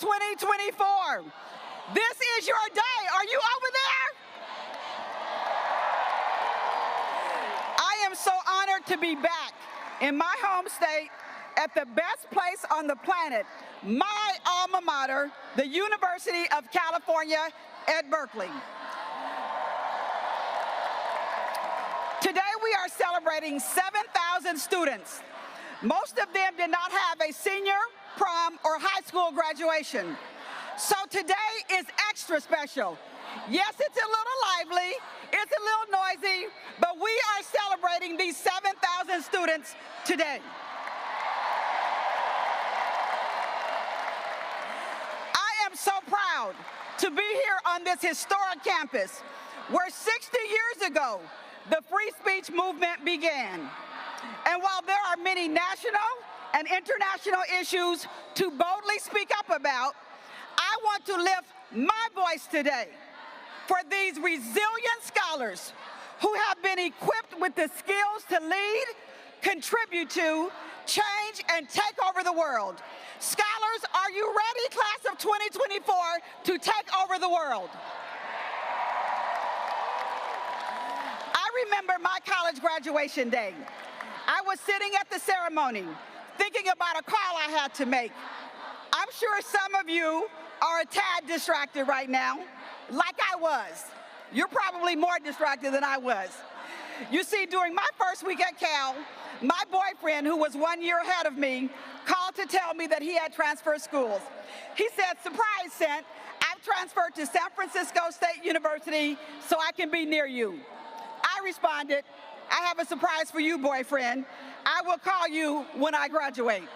2024. This is your day. Are you over there? I am so honored to be back in my home state at the best place on the planet, my alma mater, the University of California at Berkeley. Today we are celebrating 7,000 students. Most of them did not have a senior, prom, or high school graduation. So today is extra special. Yes, it's a little lively, it's a little noisy, but we are celebrating these 7,000 students today. I am so proud to be here on this historic campus where 60 years ago, the free speech movement began. And while there are many national and international issues to boldly speak up about, I want to lift my voice today for these resilient scholars who have been equipped with the skills to lead, contribute to, change, and take over the world. Scholars, are you ready, class of 2024, to take over the world? I remember my college graduation day. I was sitting at the ceremony, thinking about a call I had to make. I'm sure some of you are a tad distracted right now, like I was. You're probably more distracted than I was. You see, during my first week at Cal, my boyfriend, who was 1 year ahead of me, called to tell me that he had transferred schools. He said, "Surprise, Cynt, I've transferred to San Francisco State University so I can be near you." I responded, "I have a surprise for you, boyfriend. I will call you when I graduate."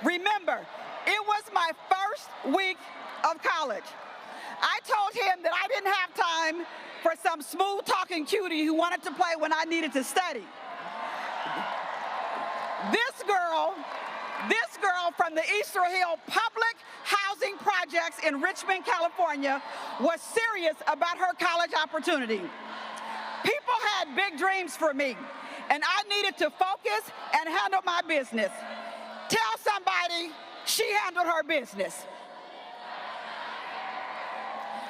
Remember, it was my first week of college. I told him that I didn't have time for some smooth-talking cutie who wanted to play when I needed to study. This girl from the Easter Hill Public Housing Projects in Richmond, California, was serious about her college opportunity. People had big dreams for me, and I needed to focus and handle my business. Tell somebody she handled her business.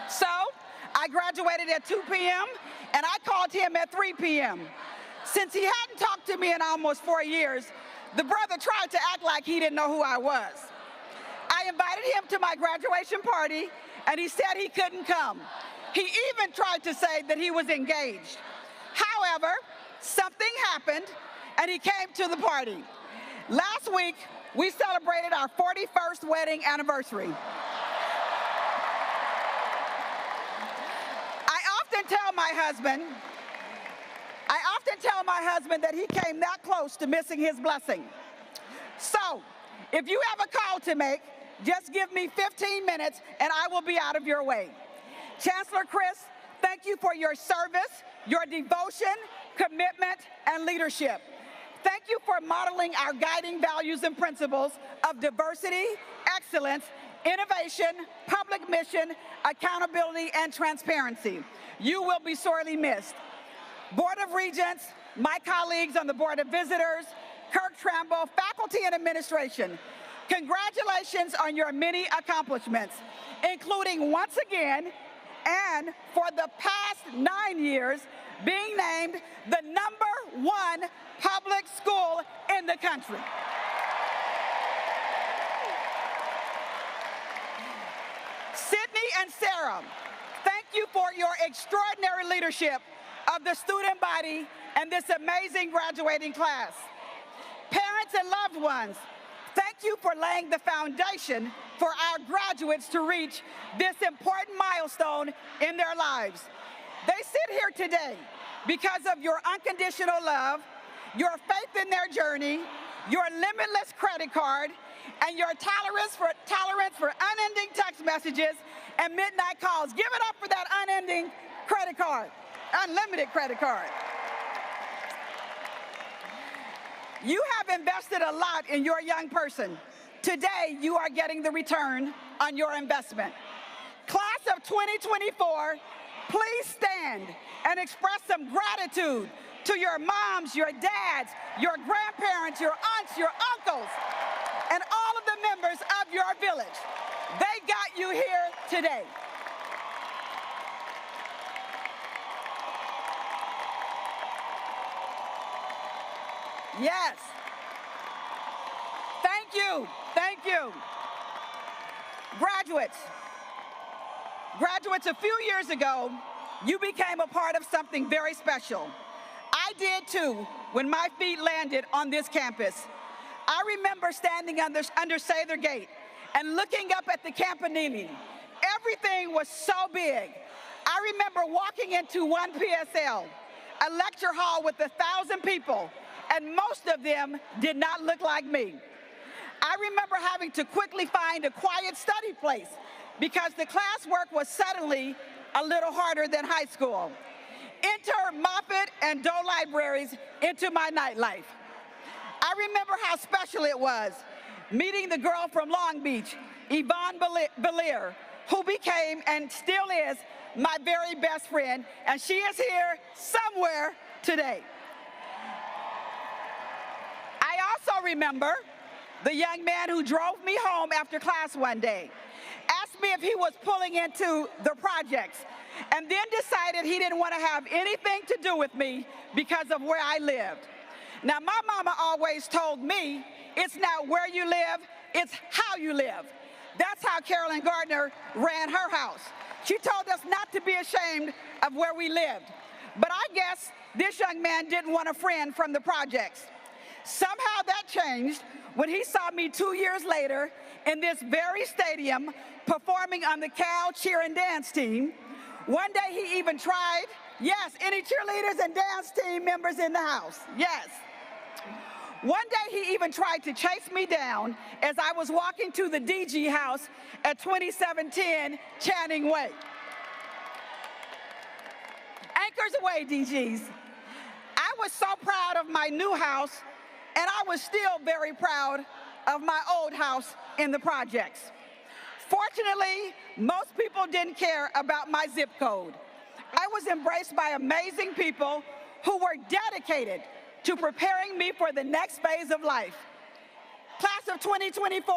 So I graduated at 2 p.m. and I called him at 3 p.m. Since he hadn't talked to me in almost 4 years, the brother tried to act like he didn't know who I was. I invited him to my graduation party, and he said he couldn't come. He even tried to say that he was engaged. However, something happened, and he came to the party. Last week, we celebrated our 41st wedding anniversary. I often tell my husband that he came that close to missing his blessing. So, if you have a call to make, just give me 15 minutes and I will be out of your way. Chancellor Chris, thank you for your service, your devotion, commitment, and leadership. Thank you for modeling our guiding values and principles of diversity, excellence, innovation, public mission, accountability, and transparency. You will be sorely missed. Board of Regents, my colleagues on the Board of Visitors, Kirk Tramble, faculty and administration, congratulations on your many accomplishments, including once again, and for the past 9 years, being named the #1 public school in the country. Sydney and Sarah, thank you for your extraordinary leadership of the student body and this amazing graduating class. Parents and loved ones, thank you for laying the foundation for our graduates to reach this important milestone in their lives. They sit here today because of your unconditional love, your faith in their journey, your limitless credit card, and your tolerance for unending text messages and midnight calls. Give it up for that unending credit card, unlimited credit card. You have invested a lot in your young person. Today, you are getting the return on your investment. Class of 2024, please stand and express some gratitude to your moms, your dads, your grandparents, your aunts, your uncles, and all of the members of your village. They today. Yes. Thank you. Thank you. Graduates, a few years ago, you became a part of something very special. I did too when my feet landed on this campus. I remember standing under Sather Gate and looking up at the campanile. Everything was so big. I remember walking into one PSL, a lecture hall with 1,000 people, and most of them did not look like me. I remember having to quickly find a quiet study place because the classwork was suddenly a little harder than high school. Enter Moffitt and Doe libraries into my nightlife. I remember how special it was meeting the girl from Long Beach, Yvonne Belair, who became and still is my very best friend, and she is here somewhere today. I also remember the young man who drove me home after class one day, asked me if he was pulling into the projects, and then decided he didn't want to have anything to do with me because of where I lived. Now, my mama always told me, it's not where you live, it's how you live. That's how Carolyn Gardner ran her house. She told us not to be ashamed of where we lived. But I guess this young man didn't want a friend from the projects. Somehow that changed when he saw me 2 years later in this very stadium performing on the Cal cheer and dance team. One day he even tried, yes, any cheerleaders and dance team members in the house, yes. One day he even tried to chase me down as I was walking to the DG house at 2710 Channing Way. Anchors away, DGs. I was so proud of my new house, and I was still very proud of my old house in the projects. Fortunately, most people didn't care about my zip code. I was embraced by amazing people who were dedicated to preparing me for the next phase of life. Class of 2024,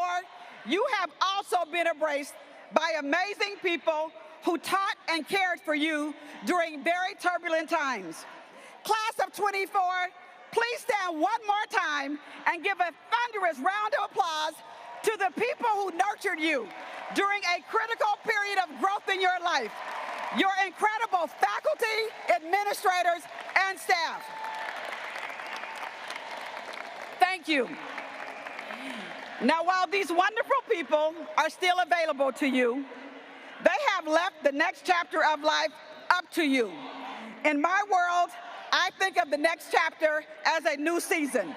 you have also been embraced by amazing people who taught and cared for you during very turbulent times. Class of 24, please stand one more time and give a thunderous round of applause to the people who nurtured you during a critical period of growth in your life, your incredible faculty, administrators, and staff. Thank you. Now, while these wonderful people are still available to you, they have left the next chapter of life up to you. In my world, I think of the next chapter as a new season.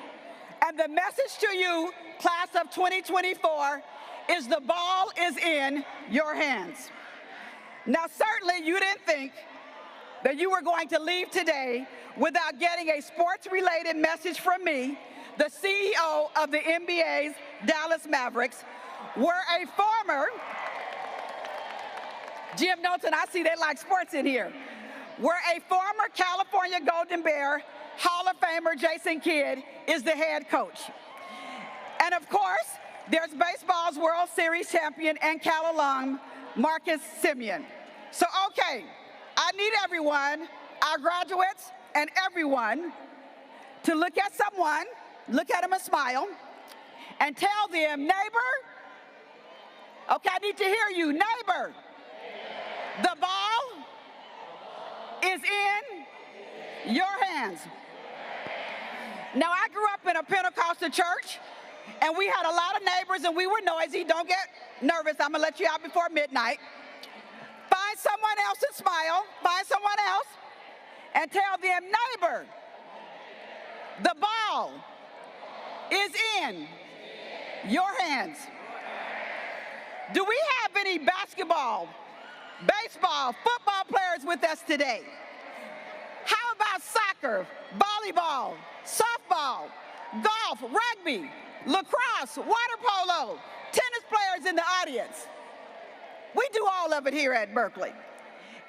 And the message to you, class of 2024, is the ball is in your hands. Now, certainly you didn't think that you were going to leave today without getting a sports-related message from me, the CEO of the NBA's Dallas Mavericks, were a former, Jim Knowlton, I see they like sports in here, where a former California Golden Bear Hall of Famer Jason Kidd is the head coach. And of course, there's baseball's World Series champion and Cal alum, Marcus Semien. So, okay, I need everyone, our graduates and everyone, to look at someone, look at them and smile, and tell them, neighbor, okay, I need to hear you, neighbor, the ball is in your hands. Now, I grew up in a Pentecostal church, and we had a lot of neighbors, and we were noisy. Don't get nervous. I'm going to let you out before midnight. Find someone else and smile. Find someone else and tell them, neighbor, the ball is in your hands. Do we have any basketball, baseball, football players with us today? How about soccer, volleyball, softball, golf, rugby, lacrosse, water polo, tennis players in the audience? We do all of it here at Berkeley.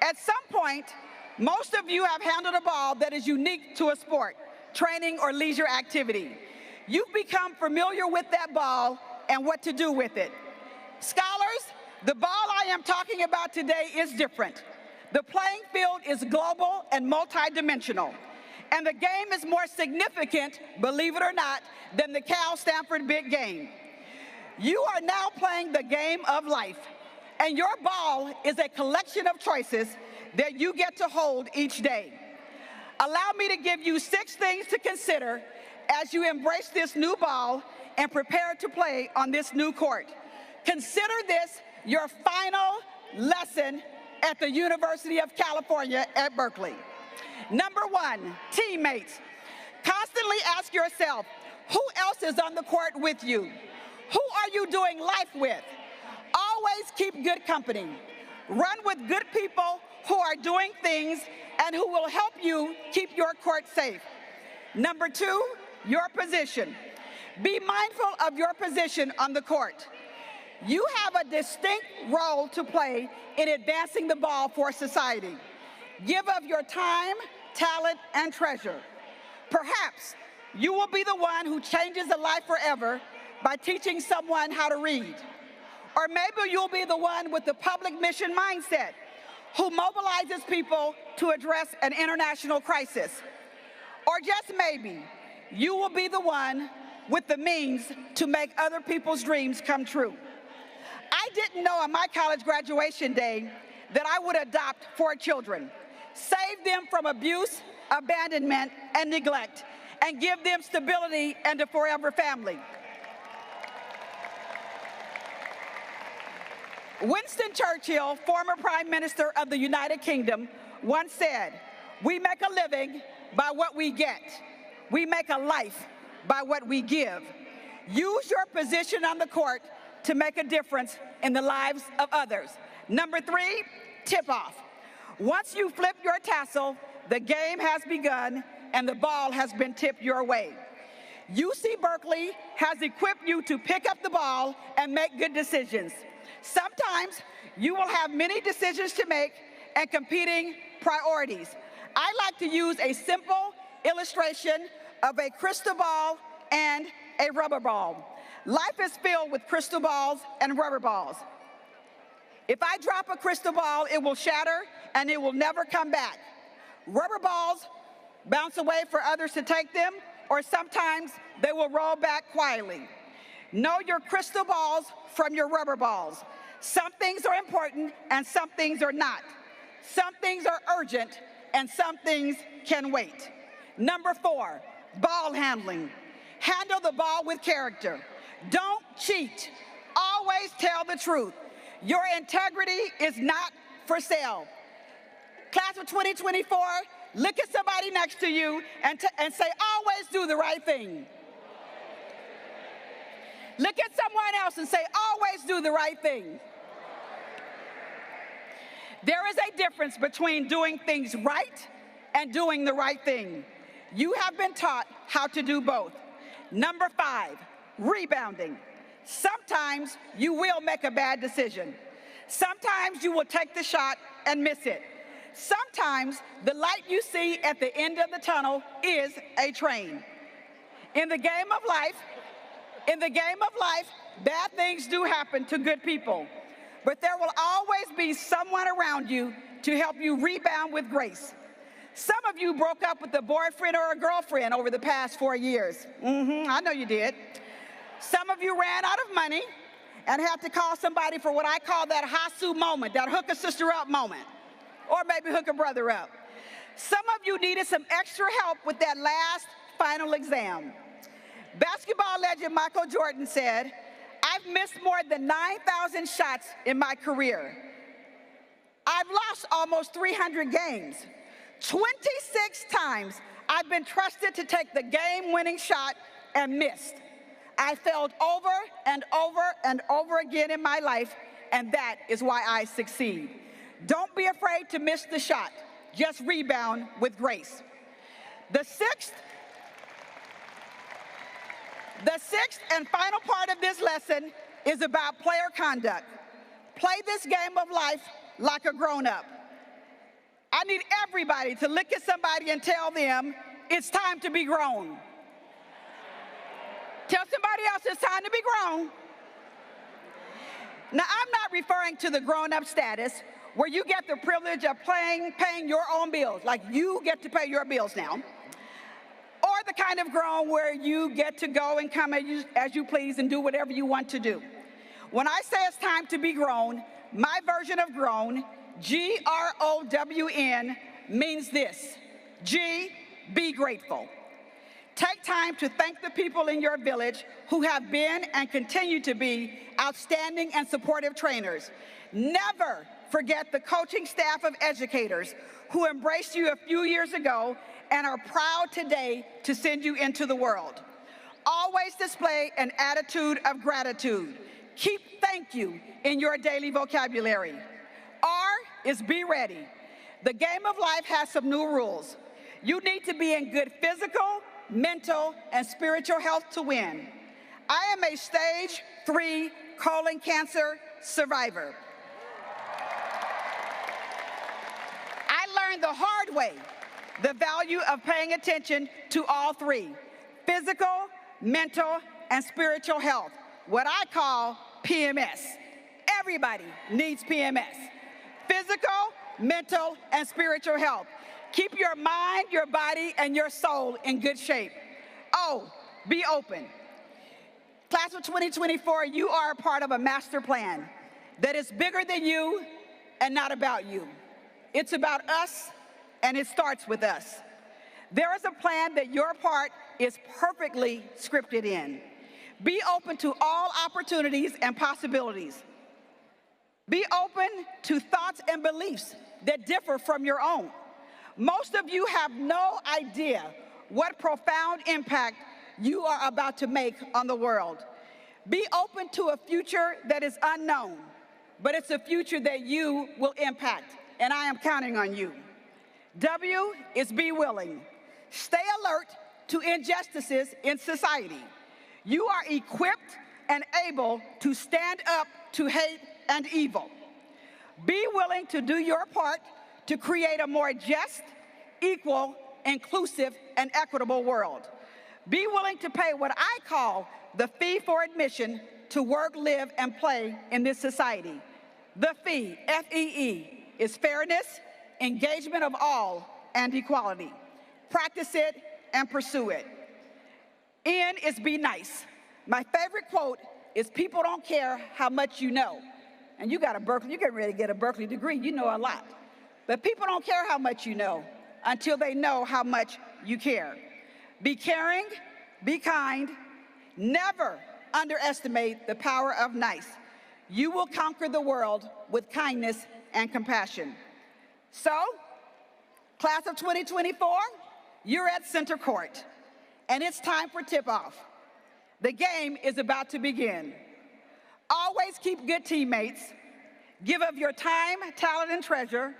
At some point, most of you have handled a ball that is unique to a sport, training, or leisure activity. You've become familiar with that ball and what to do with it. Scholars, The ball I am talking about today is different. The playing field is global and multidimensional, and the game is more significant, believe it or not, than the Cal-Stanford big game. You are now playing the game of life, and your ball is a collection of choices that you get to hold each day. Allow me to give you 6 things to consider as you embrace this new ball and prepare to play on this new court. Consider this your final lesson at the University of California at Berkeley. Number 1, teammates. Constantly ask yourself, who else is on the court with you? Who are you doing life with? Always keep good company. Run with good people who are doing things and who will help you keep your court safe. Number 2, your position. Be mindful of your position on the court. You have a distinct role to play in advancing the ball for society. Give of your time, talent, and treasure. Perhaps you will be the one who changes a life forever by teaching someone how to read. Or maybe you'll be the one with the public mission mindset who mobilizes people to address an international crisis. Or just maybe, you will be the one with the means to make other people's dreams come true. I didn't know on my college graduation day that I would adopt 4 children, save them from abuse, abandonment, and neglect, and give them stability and a forever family. Winston Churchill, former Prime Minister of the United Kingdom, once said, "We make a living by what we get. We make a life by what we give." Use your position on the court to make a difference in the lives of others. Number 3, tip-off. Once you flip your tassel, the game has begun and the ball has been tipped your way. UC Berkeley has equipped you to pick up the ball and make good decisions. Sometimes you will have many decisions to make and competing priorities. I like to use a simple illustration of a crystal ball and a rubber ball. Life is filled with crystal balls and rubber balls. If I drop a crystal ball, it will shatter and it will never come back. Rubber balls bounce away for others to take them, or sometimes they will roll back quietly. Know your crystal balls from your rubber balls. Some things are important and some things are not. Some things are urgent and some things can wait. Number 4, ball handling. Handle the ball with character. Don't cheat. Always tell the truth. Your integrity is not for sale. Class of 2024, look at somebody next to you and say, always do the right thing. Look at someone else and say, always do the right thing. There is a difference between doing things right and doing the right thing. You have been taught how to do both. Number 5, rebounding. Sometimes you will make a bad decision. Sometimes you will take the shot and miss it. Sometimes the light you see at the end of the tunnel is a train. In the game of life, bad things do happen to good people, but there will always be someone around you to help you rebound with grace. Some of you broke up with a boyfriend or a girlfriend over the past 4 years. I know you did. Some of you ran out of money and had to call somebody for what I call that Hasu moment, that hook a sister up moment, or maybe hook a brother up. Some of you needed some extra help with that last final exam. Basketball legend Michael Jordan said, "I've missed more than 9,000 shots in my career. I've lost almost 300 games. 26 times I've been trusted to take the game-winning shot and missed. I failed over and over and over again in my life, and that is why I succeed." Don't be afraid to miss the shot. Just rebound with grace. The sixth and final part of this lesson is about player conduct. Play this game of life like a grown-up. I need everybody to look at somebody and tell them, it's time to be grown. Tell somebody else it's time to be grown. Now, I'm not referring to the grown-up status where you get the privilege of paying your own bills, like you get to pay your bills now, or the kind of grown where you get to go and come as you please and do whatever you want to do. When I say it's time to be grown, my version of grown, G-R-O-W-N, means this. G, be grateful. Take time to thank the people in your village who have been and continue to be outstanding and supportive trainers. Never forget the coaching staff of educators who embraced you a few years ago and are proud today to send you into the world. Always display an attitude of gratitude. Keep thank you in your daily vocabulary. R is be ready. The game of life has some new rules. You need to be in good physical, mental, and spiritual health to win. I am a stage 3 colon cancer survivor. I learned the hard way the value of paying attention to all 3, physical, mental, and spiritual health, what I call PMS. Everybody needs PMS. Physical, mental, and spiritual health. Keep your mind, your body, and your soul in good shape. Oh, be open. Class of 2024, you are a part of a master plan that is bigger than you and not about you. It's about us, and it starts with us. There is a plan that your part is perfectly scripted in. Be open to all opportunities and possibilities. Be open to thoughts and beliefs that differ from your own. Most of you have no idea what profound impact you are about to make on the world. Be open to a future that is unknown, but it's a future that you will impact, and I am counting on you. W is be willing. Stay alert to injustices in society. You are equipped and able to stand up to hate and evil. Be willing to do your part to create a more just, equal, inclusive, and equitable world. Be willing to pay what I call the fee for admission to work, live, and play in this society. The fee, F-E-E, is fairness, engagement of all, and equality. Practice it and pursue it. N is be nice. My favorite quote is, people don't care how much you know. And you got a Berkeley, you're getting ready to get a Berkeley degree, you know a lot. But people don't care how much you know until they know how much you care. Be caring, be kind, never underestimate the power of nice. You will conquer the world with kindness and compassion. So, class of 2024, you're at center court, and it's time for tip-off. The game is about to begin. Always keep good teammates. Give of your time, talent, and treasure.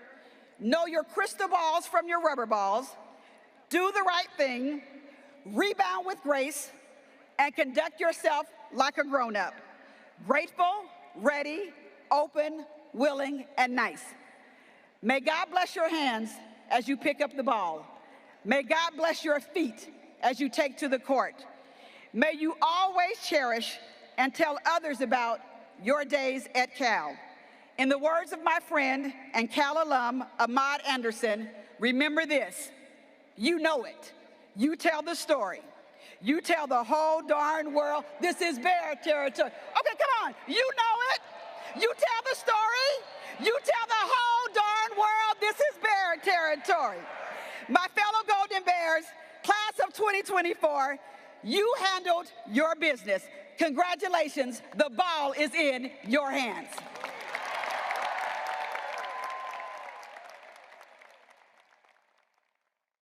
Know your crystal balls from your rubber balls. Do the right thing. Rebound with grace. And conduct yourself like a grown-up. Grateful, ready, open, willing, and nice. May God bless your hands as you pick up the ball. May God bless your feet as you take to the court. May you always cherish and tell others about your days at Cal. In the words of my friend and Cal alum, Ahmad Anderson, remember this: you know it. You tell the story. You tell the whole darn world this is Bear territory. Okay, come on. You know it. You tell the story. You tell the whole darn world this is Bear territory. My fellow Golden Bears, class of 2024, you handled your business. Congratulations, the ball is in your hands.